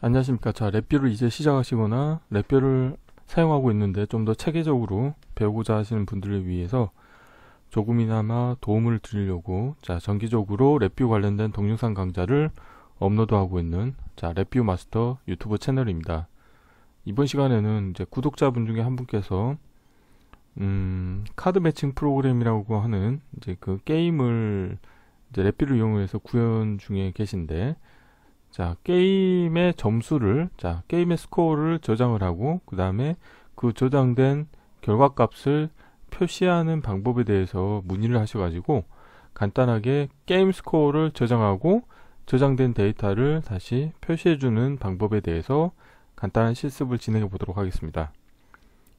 안녕하십니까. 자, 랩뷰를 이제 시작하시거나 랩뷰를 사용하고 있는데 좀 더 체계적으로 배우고자 하시는 분들을 위해서 조금이나마 도움을 드리려고 정기적으로 랩뷰 관련된 동영상 강좌를 업로드하고 있는 랩뷰 마스터 유튜브 채널입니다. 이번 시간에는 이제 구독자분 중에 한 분께서 카드 매칭 프로그램이라고 하는 이제 그 게임을 이제 랩뷰를 이용해서 구현 중에 계신데, 게임의 점수를, 게임의 스코어를 저장을 하고, 그 다음에 그 저장된 결과값을 표시하는 방법에 대해서 문의를 하셔가지고, 간단하게 게임 스코어를 저장하고, 저장된 데이터를 다시 표시해주는 방법에 대해서 간단한 실습을 진행해 보도록 하겠습니다.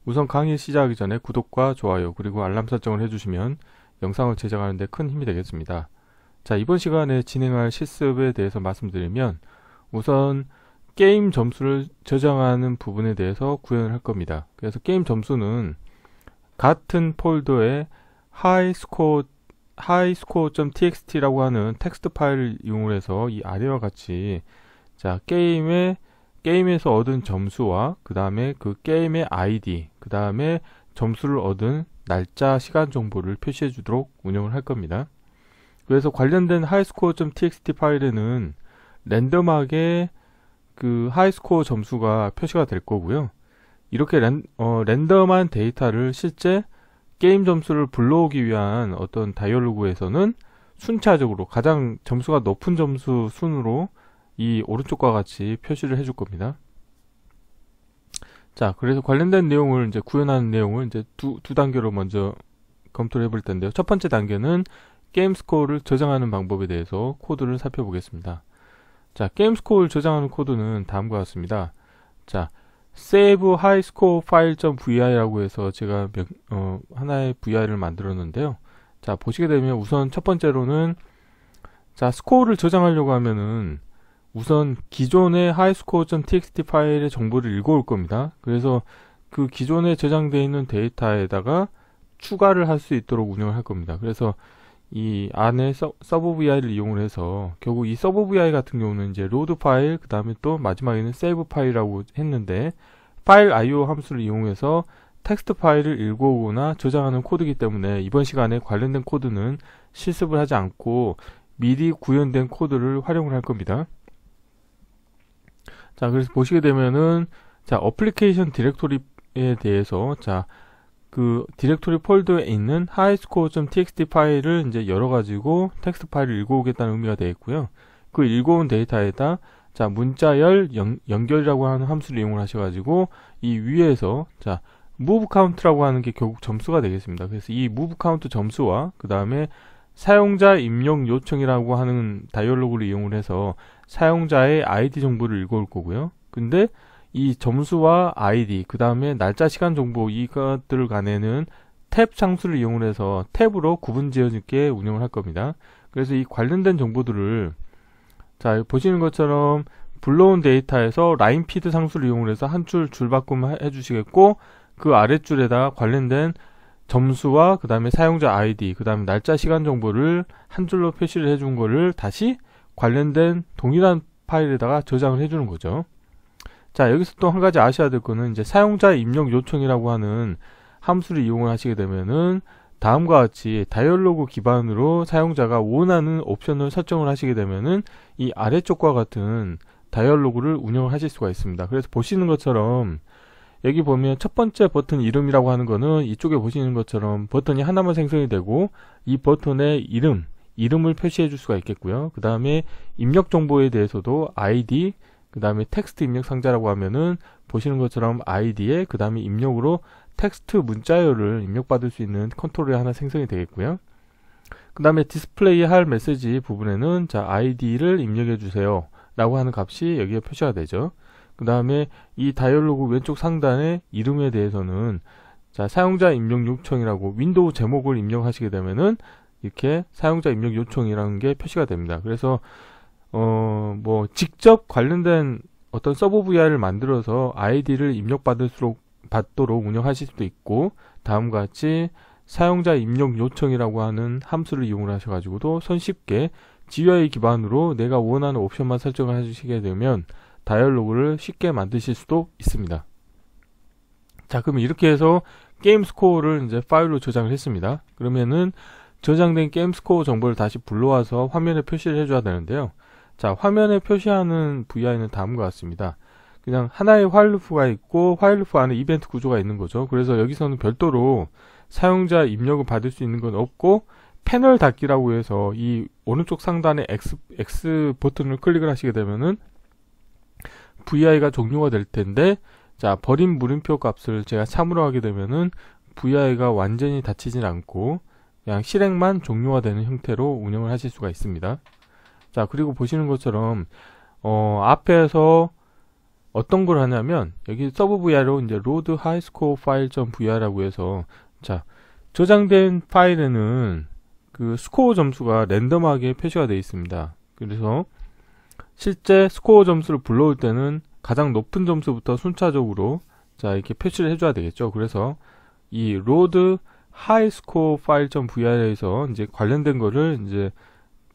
우선 강의 시작하기 전에 구독과 좋아요 그리고 알람 설정을 해주시면 영상을 제작하는 데 큰 힘이 되겠습니다. 이번 시간에 진행할 실습에 대해서 말씀드리면, 우선 게임 점수를 저장하는 부분에 대해서 구현을 할 겁니다. 그래서 게임 점수는 같은 폴더에 highscore.txt라고 하는 텍스트 파일을 이용해서 이 아래와 같이 게임에서 얻은 점수와 그 다음에 그 게임의 ID, 그 다음에 점수를 얻은 날짜, 시간 정보를 표시해 주도록 운영을 할 겁니다. 그래서 관련된 highscore.txt 파일에는 랜덤하게 그 하이스코어 점수가 표시가 될 거고요. 이렇게 랜덤한 데이터를 실제 게임 점수를 불러오기 위한 어떤 다이얼로그에서는 순차적으로 가장 점수가 높은 점수 순으로 이 오른쪽과 같이 표시를 해줄 겁니다. 그래서 관련된 내용을 이제 구현하는 내용을 이제 두 단계로 먼저 검토를 해볼 텐데요. 첫 번째 단계는 게임 스코어를 저장하는 방법에 대해서 코드를 살펴보겠습니다. 게임 스코어를 저장하는 코드는 다음과 같습니다. save highscore file.vi라고 해서 제가 하나의 vi를 만들었는데요. 보시게 되면 우선 첫 번째로는 스코어를 저장하려고 하면은 우선 기존의 highscore.txt 파일의 정보를 읽어올 겁니다. 그래서 그 기존에 저장되어 있는 데이터에다가 추가를 할 수 있도록 운영을 할 겁니다. 그래서 이 안에 서브 vi를 이용을 해서 결국 이 서브 vi 같은 경우는 이제 로드 파일, 그 다음에 또 마지막에는 세이브 파일이라고 했는데, 파일 IO 함수를 이용해서 텍스트 파일을 읽어오거나 저장하는 코드이기 때문에 이번 시간에 관련된 코드는 실습을 하지 않고 미리 구현된 코드를 활용을 할 겁니다. 그래서 보시게 되면은 어플리케이션 디렉토리에 대해서 그 디렉토리 폴더에 있는 highscore.txt 파일을 이제 열어가지고 텍스트 파일을 읽어오겠다는 의미가 되겠고요. 그 읽어온 데이터에다 문자열 연결이라고 하는 함수를 이용을 하셔가지고 이 위에서 move count라고 하는 게 결국 점수가 되겠습니다. 그래서 이 move count 점수와 그 다음에 사용자 입력 요청이라고 하는 다이얼로그를 이용을 해서 사용자의 ID 정보를 읽어올 거고요. 근데 이 점수와 ID, 그 다음에 날짜, 시간 정보, 이것들 간에는 탭 상수를 이용을 해서 탭으로 구분 지어지게 운영을 할 겁니다. 그래서 이 관련된 정보들을 보시는 것처럼 불러온 데이터에서 라인 피드 상수를 이용을 해서 한 줄 줄바꿈 해주시겠고, 그 아랫줄에다 관련된 점수와 그 다음에 사용자 ID, 그 다음에 날짜, 시간 정보를 한 줄로 표시를 해준 거를 다시 관련된 동일한 파일에다가 저장을 해주는 거죠. 여기서 또 한 가지 아셔야 될 거는 이제 사용자 입력 요청이라고 하는 함수를 이용을 하시게 되면은 다음과 같이 다이얼로그 기반으로 사용자가 원하는 옵션을 설정을 하시게 되면은 이 아래쪽과 같은 다이얼로그를 운영을 하실 수가 있습니다. 그래서 보시는 것처럼 여기 보면 첫 번째 버튼 이름이라고 하는 거는 이쪽에 보시는 것처럼 버튼이 하나만 생성이 되고 이 버튼의 이름을 표시해 줄 수가 있겠고요. 그 다음에 입력 정보에 대해서도 ID, 그 다음에 텍스트 입력 상자라고 하면은 보시는 것처럼 ID에 그 다음에 입력으로 텍스트 문자열을 입력받을 수 있는 컨트롤이 하나 생성이 되겠고요. 그 다음에 디스플레이 할 메시지 부분에는 ID를 입력해 주세요 라고 하는 값이 여기에 표시가 되죠. 그 다음에 이 다이얼로그 왼쪽 상단의 이름에 대해서는 사용자 입력 요청이라고 윈도우 제목을 입력하시게 되면은 이렇게 사용자 입력 요청이라는 게 표시가 됩니다. 그래서 직접 관련된 어떤 서브 vi를 만들어서 아이디를 입력받도록 운영하실 수도 있고, 다음과 같이 사용자 입력 요청이라고 하는 함수를 이용을 하셔가지고도 손쉽게 GUI 기반으로 내가 원하는 옵션만 설정을 해주시게 되면 다이얼로그를 쉽게 만드실 수도 있습니다. 자, 그러면 이렇게 해서 게임 스코어를 이제 파일로 저장을 했습니다. 그러면은 저장된 게임 스코어 정보를 다시 불러와서 화면에 표시를 해줘야 되는데요. 자, 화면에 표시하는 VI는 다음과 같습니다. 그냥 하나의 화일 루프가 있고 화일 루프 안에 이벤트 구조가 있는 거죠. 그래서 여기서는 별도로 사용자 입력을 받을 수 있는 건 없고, 패널 닫기라고 해서 이 오른쪽 상단에 X 버튼을 클릭을 하시게 되면은 VI가 종료가 될 텐데, 자, 버린 물음표 값을 제가 참으로 하게 되면은 VI가 완전히 닫히진 않고 그냥 실행만 종료가 되는 형태로 운영을 하실 수가 있습니다. 자, 그리고 보시는 것처럼 앞에서 어떤 걸 하냐면 여기 서브 VI로 이제 load high score file.vi라고 해서, 자, 저장된 파일에는 그 스코어 점수가 랜덤하게 표시가 되어 있습니다. 그래서 실제 스코어 점수를 불러올 때는 가장 높은 점수부터 순차적으로 자 이렇게 표시를 해줘야 되겠죠. 그래서 이 load high score file.vir에서 이제 관련된 거를 이제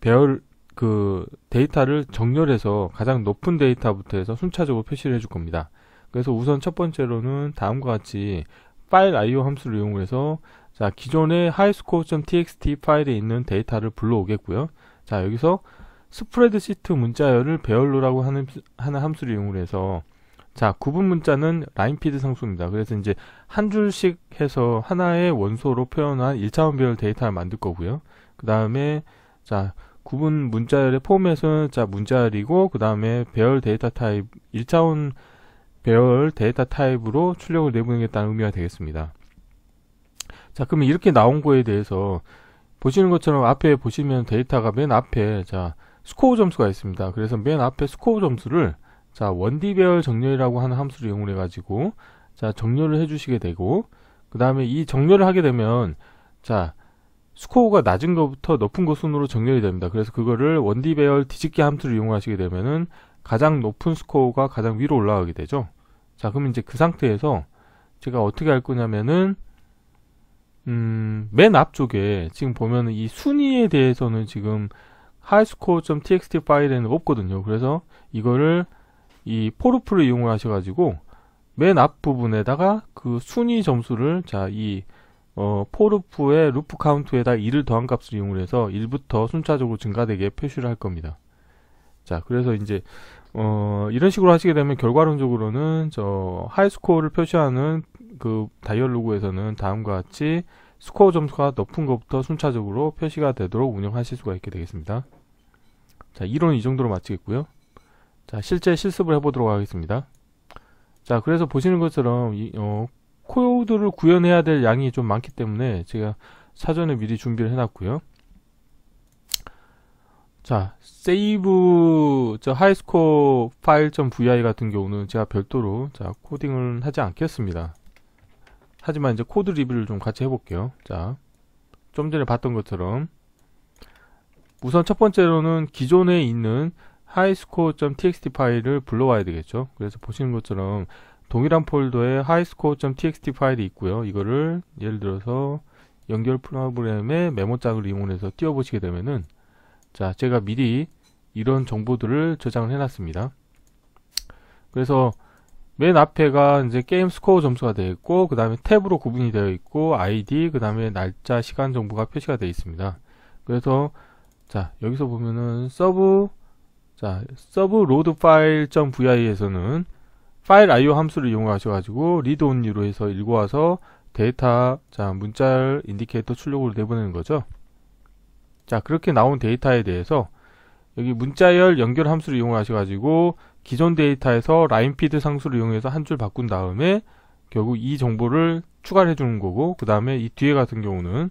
배열 그 데이터를 정렬해서 가장 높은 데이터부터 해서 순차적으로 표시를 해줄 겁니다. 그래서 우선 첫 번째로는 다음과 같이 파일 IO 함수를 이용해서 자 기존의 highscore.txt 파일에 있는 데이터를 불러오겠고요. 자, 여기서 스프레드시트 문자열을 배열로라고 하는 함수를 이용해서 자 구분 문자는 라인피드 상수입니다. 그래서 이제 한 줄씩 해서 하나의 원소로 표현한 1차원 배열 데이터를 만들 거고요. 그 다음에 자 구분 문자열의 포맷은 자 문자열이고, 그 다음에 배열 데이터 타입 1차원 배열 데이터 타입으로 출력을 내보내겠다는 의미가 되겠습니다. 자, 그러면 이렇게 나온 거에 대해서 보시는 것처럼 앞에 보시면 데이터가 맨 앞에 자 스코어 점수가 있습니다. 그래서 맨 앞에 스코어 점수를 자 1D 배열 정렬이라고 하는 함수를 이용해 가지고 자 정렬을 해 주시게 되고, 그 다음에 이 정렬을 하게 되면 자 스코어가 낮은 것부터 높은 것 순으로 정렬이 됩니다. 그래서 그거를 1D 배열 뒤집기 함수를 이용하시게 되면은 가장 높은 스코어가 가장 위로 올라가게 되죠. 자, 그러면 이제 그 상태에서 제가 어떻게 할 거냐면은 맨 앞쪽에 지금 보면은 이 순위에 대해서는 지금 highscore.txt 파일에는 없거든요. 그래서 이거를 이 forloop를 이용을 하셔가지고 맨 앞 부분에다가 그 순위 점수를 자 이 forloop의 루프 카운트에다 1을 더한 값을 이용을 해서 1부터 순차적으로 증가되게 표시를 할 겁니다. 자, 그래서 이제 이런 식으로 하시게 되면 결과론적으로는 저 하이스코어를 표시하는 그 다이얼로그에서는 다음과 같이 스코어 점수가 높은 것부터 순차적으로 표시가 되도록 운영하실 수가 있게 되겠습니다. 자, 이론은 이 정도로 마치겠고요. 자, 실제 실습을 해보도록 하겠습니다. 자, 그래서 보시는 것처럼 코드를 구현해야 될 양이 좀 많기 때문에 제가 사전에 미리 준비를 해놨고요. 자, save highscore file.vi 같은 경우는 제가 별도로 자 코딩을 하지 않겠습니다. 하지만 이제 코드 리뷰를 좀 같이 해볼게요. 자, 좀 전에 봤던 것처럼 우선 첫 번째로는 기존에 있는 highscore.txt 파일을 불러와야 되겠죠. 그래서 보시는 것처럼 동일한 폴더에 highscore.txt 파일이 있고요. 이거를 예를 들어서 연결 프로그램의 메모장을 이용해서 띄워보시게 되면은 자, 제가 미리 이런 정보들을 저장을 해놨습니다. 그래서 맨 앞에가 이제 게임 스코어 점수가 되어 있고, 그 다음에 탭으로 구분이 되어 있고, ID, 그 다음에 날짜, 시간 정보가 표시가 되어 있습니다. 그래서 자, 여기서 보면은 서브 load file.vi에서는 파일 IO 함수를 이용하셔가지고 read only로 해서 읽어와서 데이터 자 문자열 인디케이터 출력으로 내보내는 거죠. 자, 그렇게 나온 데이터에 대해서 여기 문자열 연결 함수를 이용하셔가지고 기존 데이터에서 라인피드 상수를 이용해서 한 줄 바꾼 다음에 결국 이 정보를 추가를 해주는 거고, 그 다음에 이 뒤에 같은 경우는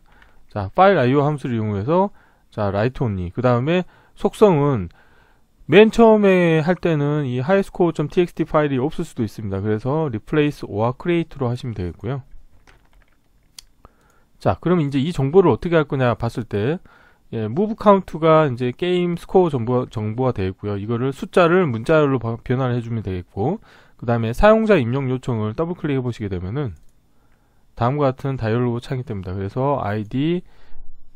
자 파일 IO 함수를 이용해서 자 write only, 그 다음에 속성은 맨 처음에 할 때는 이 highscore.txt 파일이 없을 수도 있습니다. 그래서 replace or create로 하시면 되겠고요. 자, 그럼 이제 이 정보를 어떻게 할 거냐 봤을 때 예, move count가 이제 게임 스코어 정보가 되겠고요. 이거를 숫자를 문자열로 변환을 해주면 되겠고, 그 다음에 사용자 입력 요청을 더블 클릭해 보시게 되면은 다음과 같은 다이얼로그 창이 뜹니다. 그래서 ID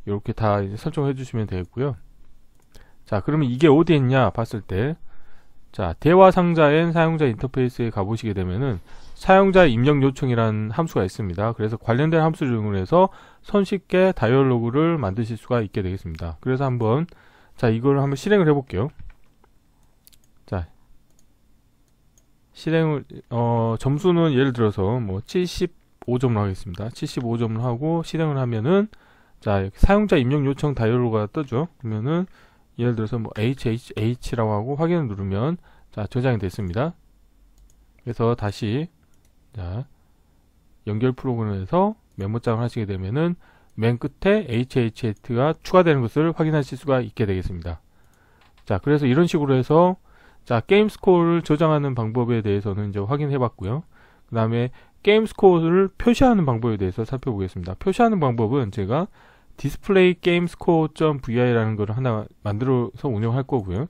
이렇게 다 이제 설정해 주시면 되겠고요. 자, 그러면 이게 어디에 있냐 봤을 때 자, 대화 상자엔 사용자 인터페이스에 가보시게 되면은 사용자 입력 요청이라는 함수가 있습니다. 그래서 관련된 함수를 이용해서 손쉽게 다이얼로그를 만드실 수가 있게 되겠습니다. 그래서 한번 자, 이걸 한번 실행을 해볼게요. 자, 실행을 점수는 예를 들어서 뭐 75점을 하겠습니다. 75점을 하고 실행을 하면은 자, 사용자 입력 요청 다이얼로그가 뜨죠. 그러면은 예를 들어서 뭐 HHH라고 하고 확인을 누르면 자, 저장이 됐습니다. 그래서 다시 자, 연결 프로그램에서 메모장을 하시게 되면은 맨 끝에 HHH가 추가되는 것을 확인하실 수가 있게 되겠습니다. 자, 그래서 이런 식으로 해서 자, 게임 스코어를 저장하는 방법에 대해서는 이제 확인해 봤고요. 그 다음에 게임 스코어를 표시하는 방법에 대해서 살펴보겠습니다. 표시하는 방법은 제가 디스플레이 게임 스코어.vi라는 걸 하나 만들어서 운영할 거고요.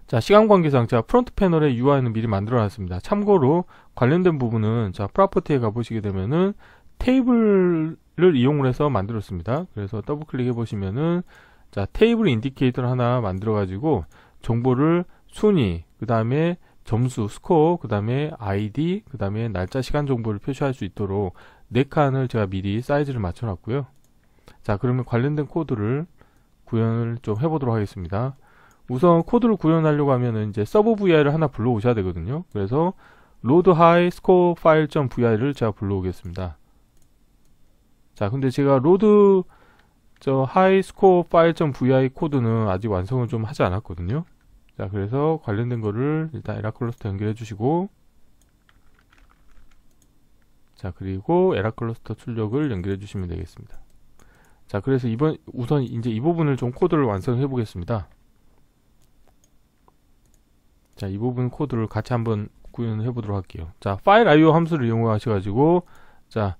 자, 시간 관계상 자, 프론트 패널의 UI는 미리 만들어 놨습니다. 참고로 관련된 부분은 자, 프로퍼티에 가보시게 되면은 테이블을 이용을 해서 만들었습니다. 그래서 더블 클릭해 보시면은 자, 테이블 인디케이터를 하나 만들어 가지고 정보를 순위, 그 다음에 점수, 스코어, 그 다음에 아이디, 그 다음에 날짜, 시간 정보를 표시할 수 있도록 4칸을 제가 미리 사이즈를 맞춰 놨고요. 자, 그러면 관련된 코드를 구현을 좀 해보도록 하겠습니다. 우선 코드를 구현하려고 하면은 이제 서브 vi를 하나 불러오셔야 되거든요. 그래서 load high score file.vi를 제가 불러오겠습니다. 자, 근데 제가 load high score file.vi 코드는 아직 완성을 좀 하지 않았거든요. 자, 그래서 관련된 거를 일단 에라클러스터 연결해 주시고, 자, 그리고 에라클러스터 출력을 연결해 주시면 되겠습니다. 자, 그래서 우선 이제 이 부분을 좀 코드를 완성해 보겠습니다. 자, 이 부분 코드를 같이 한번 구현해 보도록 할게요. 자, 파일 IO 함수를 이용하셔가지고, 자,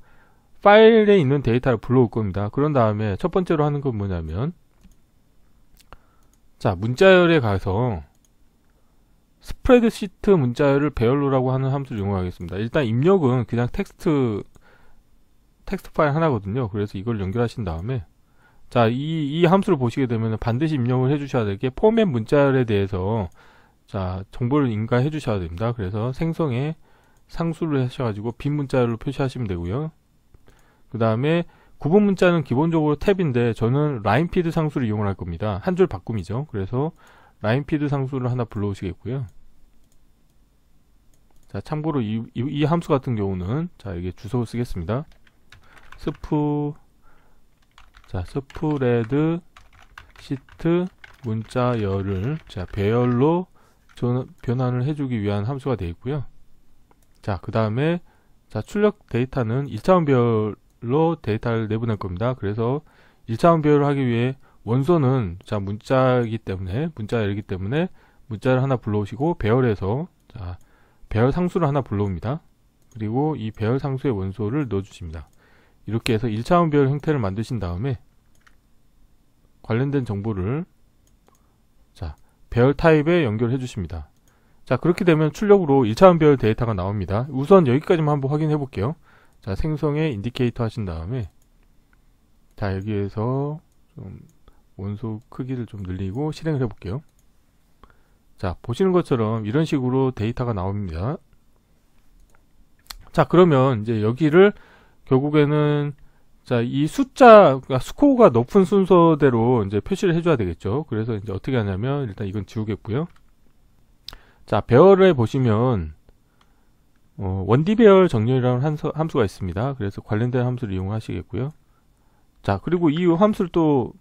파일에 있는 데이터를 불러올 겁니다. 그런 다음에 첫 번째로 하는 건 뭐냐면, 자, 문자열에 가서 스프레드시트 문자열을 배열로라고 하는 함수를 이용하겠습니다. 일단 입력은 그냥 텍스트 파일 하나거든요. 그래서 이걸 연결하신 다음에 자, 이 함수를 보시게 되면 반드시 입력을 해주셔야 될 게 포맷 문자열에 대해서 자, 정보를 인가해 주셔야 됩니다. 그래서 생성에 상수를 하셔가지고 빈 문자열로 표시하시면 되고요. 그 다음에 구분 문자는 기본적으로 탭인데 저는 라인피드 상수를 이용을 할 겁니다. 한 줄 바꿈이죠. 그래서 라인피드 상수를 하나 불러오시겠고요. 자, 참고로 이 함수 같은 경우는 자, 이게 주소를 쓰겠습니다. 스프레드 시트 문자열을 자, 배열로 변환을 해주기 위한 함수가 되어 있고요. 자, 그 다음에 자, 출력 데이터는 1차원 배열로 데이터를 내보낼 겁니다. 그래서 1차원 배열을 하기 위해 원소는 자, 문자이기 때문에 문자열이기 때문에 문자를 하나 불러오시고 배열에서 자, 배열 상수를 하나 불러옵니다. 그리고 이 배열 상수의 원소를 넣어주십니다. 이렇게 해서 1차원 배열 형태를 만드신 다음에 관련된 정보를 자, 배열 타입에 연결해 주십니다. 자, 그렇게 되면 출력으로 1차원 배열 데이터가 나옵니다. 우선 여기까지만 한번 확인해 볼게요. 자, 생성에 인디케이터 하신 다음에 자, 여기에서 좀 원소 크기를 좀 늘리고 실행을 해 볼게요. 자, 보시는 것처럼 이런 식으로 데이터가 나옵니다. 자, 그러면 이제 여기를 결국에는 자, 이 숫자, 그러니까 스코어가 높은 순서대로 이제 표시를 해줘야 되겠죠. 그래서 이제 어떻게 하냐면 일단 이건 지우겠고요. 자, 배열에 보시면 원디 배열 정렬이라는 함수가 있습니다. 그래서 관련된 함수를 이용하시겠고요. 자, 그리고 이 함수를 또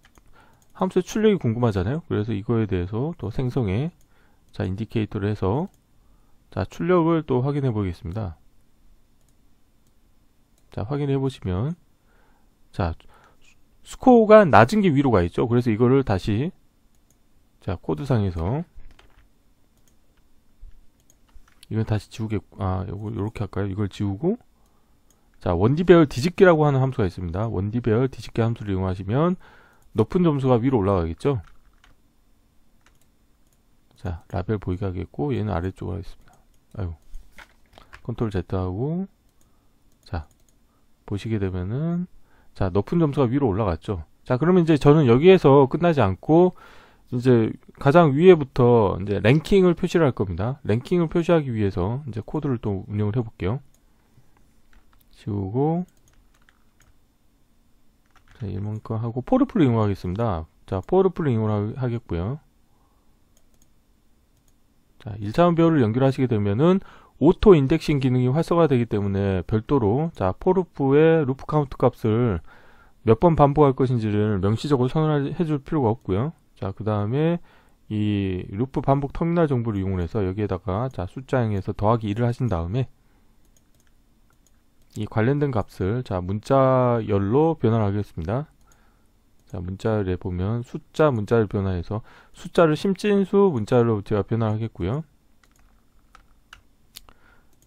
함수의 출력이 궁금하잖아요. 그래서 이거에 대해서 또 생성에 자, 인디케이터를 해서 자, 출력을 또 확인해 보겠습니다. 자, 확인해 보시면 자, 스코어가 낮은 게 위로 가 있죠. 그래서 이거를 다시 자, 코드상에서 이건 다시 지우겠고, 요렇게 할까요? 이걸 지우고 자, 원디 배열 뒤집기라고 하는 함수가 있습니다. 원디 배열 뒤집기 함수를 이용하시면 높은 점수가 위로 올라가겠죠. 자, 라벨 보이게 하겠고 얘는 아래쪽으로 하겠습니다. 컨트롤 Z 하고 자, 보시게 되면은 자, 높은 점수가 위로 올라갔죠. 자, 그러면 이제 저는 여기에서 끝나지 않고 이제 가장 위에부터 이제 랭킹을 표시를 할 겁니다. 랭킹을 표시하기 위해서 이제 코드를 또 운영을 해볼게요. 지우고, 자, 이만큼 하고, 포르프를 이용하겠습니다. 자, 포르프를 이용하겠고요. 자, 1차원 배열을 연결하시게 되면은, 오토 인덱싱 기능이 활성화되기 때문에 별도로, 자, 포르프의 루프 카운트 값을 몇 번 반복할 것인지를 명시적으로 선언해 줄 필요가 없고요. 자, 그 다음에 이 루프 반복 터미널 정보를 이용해서 여기에다가 자, 숫자형에서 더하기 1을 하신 다음에 이 관련된 값을 자, 문자열로 변환하겠습니다. 자, 문자열에 보면 숫자 문자열 변화해서 숫자를 심진수 문자열로 제가 변환하겠고요.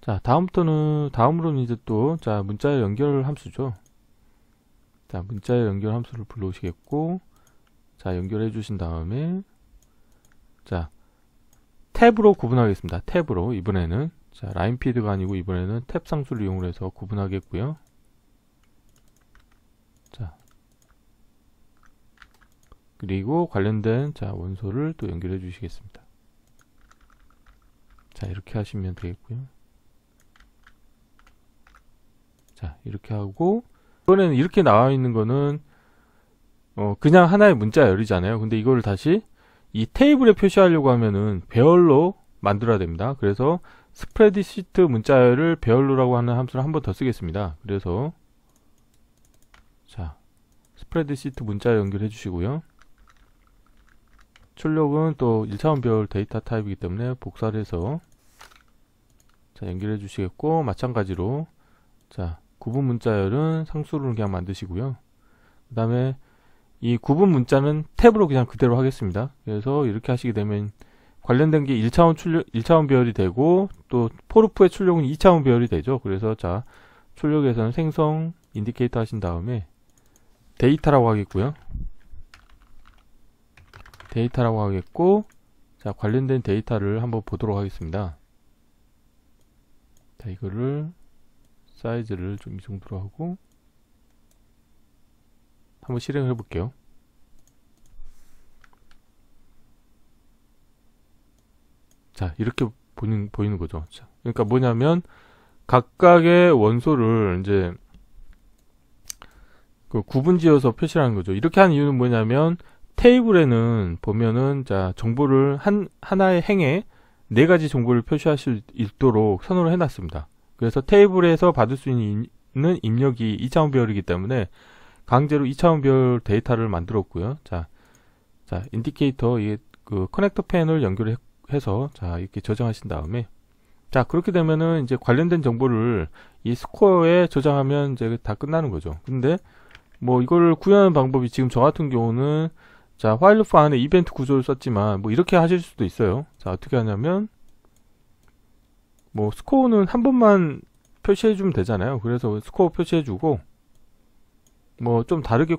자, 다음으로는 이제 또 자, 문자열 연결 함수죠. 자, 문자열 연결 함수를 불러오시겠고, 자, 연결해 주신 다음에, 자, 탭으로 구분하겠습니다. 탭으로, 이번에는. 자, 라인피드가 아니고, 이번에는 탭 상수를 이용해서 구분하겠고요. 자, 그리고 관련된, 자, 원소를 또 연결해 주시겠습니다. 자, 이렇게 하시면 되겠고요. 자, 이렇게 하고, 이번에는 이렇게 나와 있는 거는 그냥 하나의 문자열이잖아요. 근데 이거를 다시 이 테이블에 표시하려고 하면은 배열로 만들어야 됩니다. 그래서 스프레드시트 문자열을 배열로라고 하는 함수를 한 번 더 쓰겠습니다. 그래서 자, 스프레드시트 문자열 연결해 주시고요. 출력은 또 1차원 배열 데이터 타입이기 때문에 복사를 해서 자, 연결해 주시겠고, 마찬가지로 자, 구분 문자열은 상수를 그냥 만드시고요. 그 다음에 이 구분 문자는 탭으로 그냥 그대로 하겠습니다. 그래서 이렇게 하시게 되면 관련된 게 1차원 배열이 되고, 또 포르프의 출력은 2차원 배열이 되죠. 그래서 자, 출력에서는 생성 인디케이터 하신 다음에 데이터라고 하겠고요. 데이터라고 하겠고, 자, 관련된 데이터를 한번 보도록 하겠습니다. 자, 이거를 사이즈를 좀 이 정도로 하고 한번 실행을 해볼게요. 자, 이렇게 보이는 거죠. 자, 그러니까 뭐냐면 각각의 원소를 이제 그 구분지어서 표시하는 거죠. 이렇게 하는 이유는 뭐냐면 테이블에는 보면은 자, 정보를 하나의 행에 4가지 정보를 표시할 수 있도록 선호를 해놨습니다. 그래서 테이블에서 받을 수 있는 입력이 2차원 배열이기 때문에 강제로 2차원 배열 데이터를 만들었고요. 자, 인디케이터 그 커넥터 펜을 연결해서 자, 이렇게 저장하신 다음에 자, 그렇게 되면은 이제 관련된 정보를 이 스코어에 저장하면 이제 다 끝나는 거죠. 근데 뭐 이거를 구현하는 방법이 지금 저 같은 경우는 자, while loop 안에 이벤트 구조를 썼지만 뭐 이렇게 하실 수도 있어요. 자, 어떻게 하냐면 뭐 스코어는 한 번만 표시해 주면 되잖아요. 그래서 스코어 표시해 주고 뭐 좀 다르게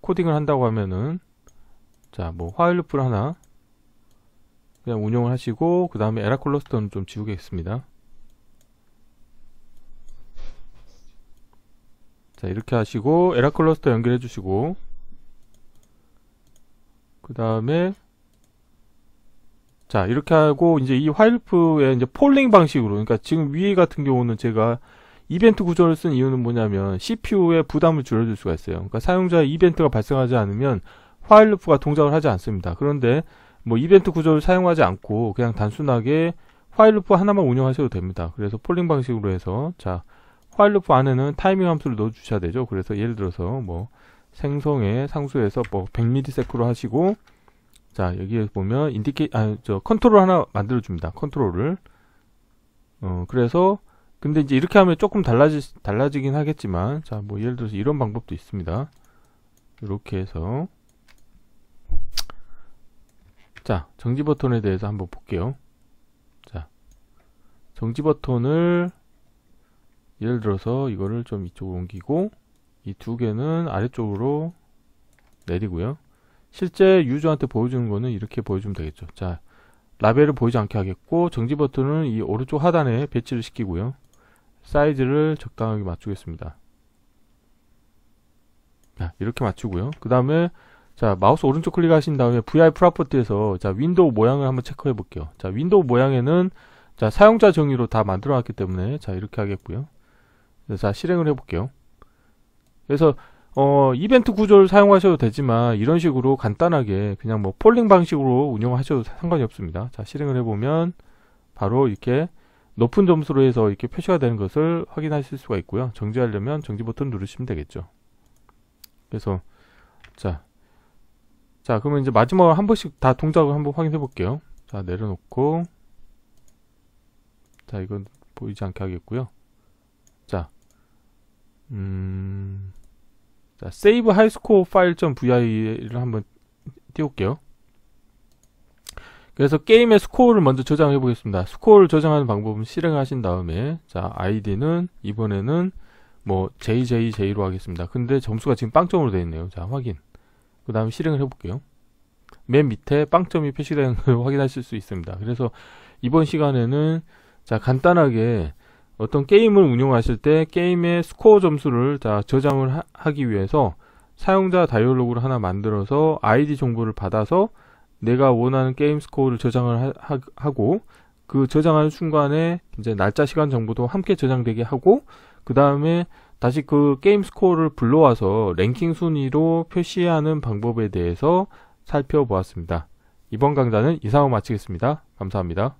코딩을 한다고 하면은 자, 뭐 while loop를 하나 그냥 운영을 하시고 그 다음에 에러 클러스터는 좀 지우겠습니다. 자, 이렇게 하시고 에러 클러스터 연결해 주시고 그 다음에 자, 이렇게 하고 이제 이 while loop의 이제 폴링 방식으로, 그러니까 지금 위에 같은 경우는 제가 이벤트 구조를 쓴 이유는 뭐냐면 CPU의 부담을 줄여줄 수가 있어요. 그러니까 사용자의 이벤트가 발생하지 않으면 while loop가 동작을 하지 않습니다. 그런데 뭐 이벤트 구조를 사용하지 않고 그냥 단순하게 while loop 하나만 운영하셔도 됩니다. 그래서 폴링 방식으로 해서 자, while loop 안에는 타이밍 함수를 넣어 주셔야 되죠. 그래서 예를 들어서 뭐 생성의 상수에서 뭐 100ms로 하시고 자, 여기에 보면 컨트롤 하나 만들어 줍니다. 컨트롤을. 그래서 근데 이제 이렇게 하면 조금 달라지긴 하겠지만 자, 뭐 예를 들어서 이런 방법도 있습니다. 이렇게 해서 자, 정지 버튼에 대해서 한번 볼게요. 자, 정지 버튼을 예를 들어서 이거를 좀 이쪽으로 옮기고 이 두 개는 아래쪽으로 내리고요. 실제 유저한테 보여주는 거는 이렇게 보여주면 되겠죠. 자, 라벨을 보이지 않게 하겠고 정지 버튼은 이 오른쪽 하단에 배치를 시키고요. 사이즈를 적당하게 맞추겠습니다. 자, 이렇게 맞추고요. 그 다음에 자, 마우스 오른쪽 클릭하신 다음에 VI 프로퍼티에서 자, 윈도우 모양을 한번 체크해 볼게요. 자, 윈도우 모양에는 자, 사용자 정의로 다 만들어 놨기 때문에 자, 이렇게 하겠고요. 자, 실행을 해 볼게요. 그래서 이벤트 구조를 사용하셔도 되지만 이런 식으로 간단하게 그냥 뭐 폴링 방식으로 운영하셔도 상관이 없습니다. 자, 실행을 해보면 바로 이렇게 높은 점수로 해서 이렇게 표시가 되는 것을 확인하실 수가 있고요. 정지하려면 정지 버튼 누르시면 되겠죠. 그래서 자, 그러면 이제 마지막으로 한 번씩 다 동작을 한번 확인해 볼게요. 자, 내려놓고 자, 이건 보이지 않게 하겠고요. 자, 자, save highscore file.vi를 한번 띄울게요. 그래서 게임의 스코어를 먼저 저장해 보겠습니다. 스코어를 저장하는 방법은 실행하신 다음에 자, id는 이번에는 뭐 JJJ로 하겠습니다. 근데 점수가 지금 빵점으로 되어 있네요. 자, 확인. 그 다음에 실행을 해볼게요. 맨 밑에 빵점이 표시되는 걸 확인하실 수 있습니다. 그래서 이번 시간에는 자, 간단하게 어떤 게임을 운영하실 때 게임의 스코어 점수를 자, 저장을 하기 위해서 사용자 다이얼로그를 하나 만들어서 ID 정보를 받아서 내가 원하는 게임 스코어를 저장을 하고 그 저장하는 순간에 이제 날짜 시간 정보도 함께 저장되게 하고 그 다음에 다시 그 게임 스코어를 불러와서 랭킹 순위로 표시하는 방법에 대해서 살펴보았습니다. 이번 강좌는 이상으로 마치겠습니다. 감사합니다.